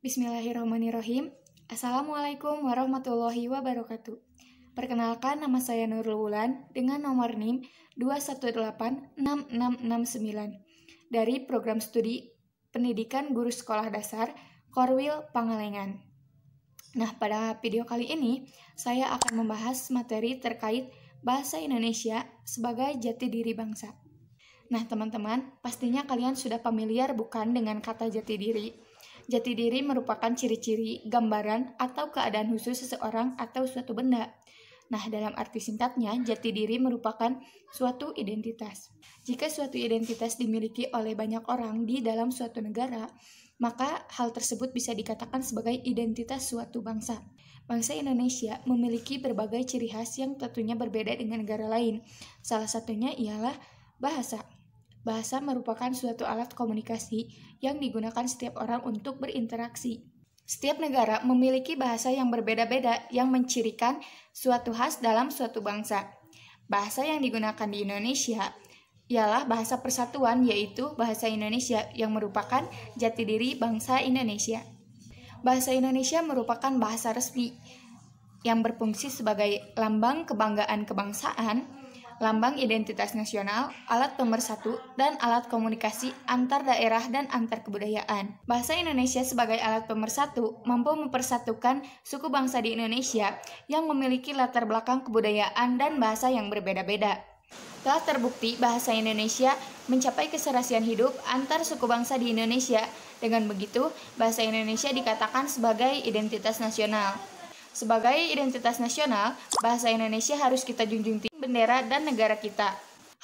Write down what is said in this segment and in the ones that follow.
Bismillahirrahmanirrahim. Assalamualaikum warahmatullahi wabarakatuh. Perkenalkan, nama saya Nurul Wulan dengan nomor NIM 2186669 dari Program Studi Pendidikan Guru Sekolah Dasar Korwil Pangalengan. Nah, pada video kali ini saya akan membahas materi terkait bahasa Indonesia sebagai jati diri bangsa. Nah, teman-teman, pastinya kalian sudah familiar bukan dengan kata jati diri? Jati diri merupakan ciri-ciri, gambaran, atau keadaan khusus seseorang atau suatu benda. Nah, dalam arti singkatnya, jati diri merupakan suatu identitas. Jika suatu identitas dimiliki oleh banyak orang di dalam suatu negara, maka hal tersebut bisa dikatakan sebagai identitas suatu bangsa. Bangsa Indonesia memiliki berbagai ciri khas yang tentunya berbeda dengan negara lain. Salah satunya ialah bahasa. Bahasa merupakan suatu alat komunikasi yang digunakan setiap orang untuk berinteraksi. Setiap negara memiliki bahasa yang berbeda-beda yang mencirikan suatu khas dalam suatu bangsa. Bahasa yang digunakan di Indonesia ialah bahasa persatuan, yaitu bahasa Indonesia yang merupakan jati diri bangsa Indonesia. Bahasa Indonesia merupakan bahasa resmi yang berfungsi sebagai lambang kebanggaan kebangsaan, lambang identitas nasional, alat pemersatu, dan alat komunikasi antar daerah dan antar kebudayaan. Bahasa Indonesia sebagai alat pemersatu mampu mempersatukan suku bangsa di Indonesia yang memiliki latar belakang kebudayaan dan bahasa yang berbeda-beda. Telah terbukti bahasa Indonesia mencapai keserasian hidup antar suku bangsa di Indonesia. Dengan begitu, bahasa Indonesia dikatakan sebagai identitas nasional. Sebagai identitas nasional, bahasa Indonesia harus kita junjung tinggi bendera dan negara kita.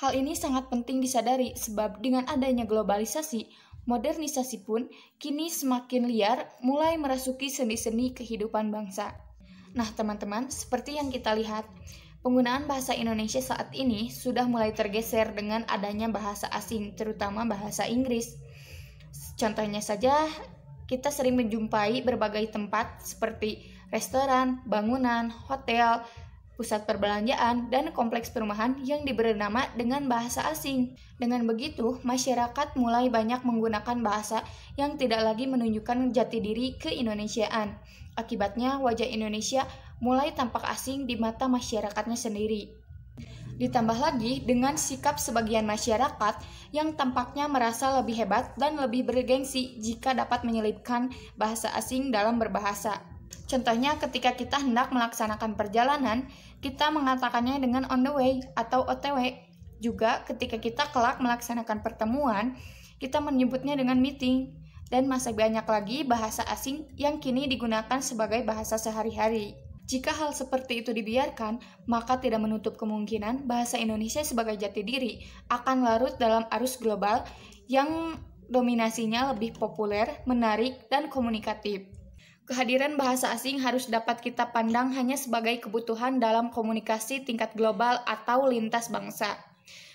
Hal ini sangat penting disadari sebab dengan adanya globalisasi, modernisasi pun kini semakin liar mulai merasuki sendi-sendi kehidupan bangsa. Nah, teman-teman, seperti yang kita lihat, penggunaan bahasa Indonesia saat ini sudah mulai tergeser dengan adanya bahasa asing, terutama bahasa Inggris. Contohnya saja, kita sering menjumpai berbagai tempat seperti restoran, bangunan, hotel, pusat perbelanjaan, dan kompleks perumahan yang diberi nama dengan bahasa asing. Dengan begitu, masyarakat mulai banyak menggunakan bahasa yang tidak lagi menunjukkan jati diri keindonesiaan. Akibatnya, wajah Indonesia mulai tampak asing di mata masyarakatnya sendiri. Ditambah lagi dengan sikap sebagian masyarakat yang tampaknya merasa lebih hebat dan lebih bergengsi jika dapat menyelipkan bahasa asing dalam berbahasa. Contohnya ketika kita hendak melaksanakan perjalanan, kita mengatakannya dengan on the way atau OTW. Juga ketika kita kelak melaksanakan pertemuan, kita menyebutnya dengan meeting. Dan masih banyak lagi bahasa asing yang kini digunakan sebagai bahasa sehari-hari. Jika hal seperti itu dibiarkan, maka tidak menutup kemungkinan bahasa Indonesia sebagai jati diri akan larut dalam arus global yang dominasinya lebih populer, menarik, dan komunikatif. Kehadiran bahasa asing harus dapat kita pandang hanya sebagai kebutuhan dalam komunikasi tingkat global atau lintas bangsa.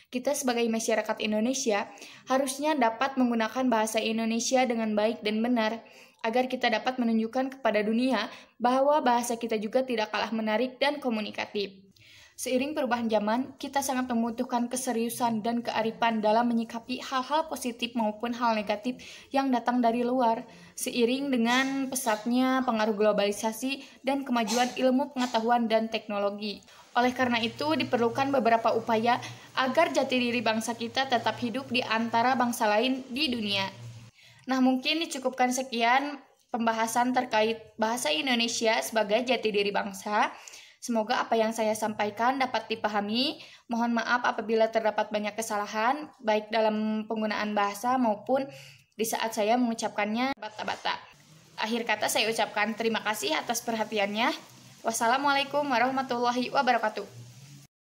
Kita sebagai masyarakat Indonesia harusnya dapat menggunakan bahasa Indonesia dengan baik dan benar, agar kita dapat menunjukkan kepada dunia bahwa bahasa kita juga tidak kalah menarik dan komunikatif. Seiring perubahan zaman, kita sangat membutuhkan keseriusan dan kearifan dalam menyikapi hal-hal positif maupun hal negatif yang datang dari luar, seiring dengan pesatnya pengaruh globalisasi dan kemajuan ilmu pengetahuan dan teknologi. Oleh karena itu, diperlukan beberapa upaya agar jati diri bangsa kita tetap hidup di antara bangsa lain di dunia. Nah, mungkin dicukupkan sekian pembahasan terkait bahasa Indonesia sebagai jati diri bangsa. Semoga apa yang saya sampaikan dapat dipahami. Mohon maaf apabila terdapat banyak kesalahan, baik dalam penggunaan bahasa maupun di saat saya mengucapkannya bata-bata. Akhir kata saya ucapkan terima kasih atas perhatiannya. Wassalamualaikum warahmatullahi wabarakatuh.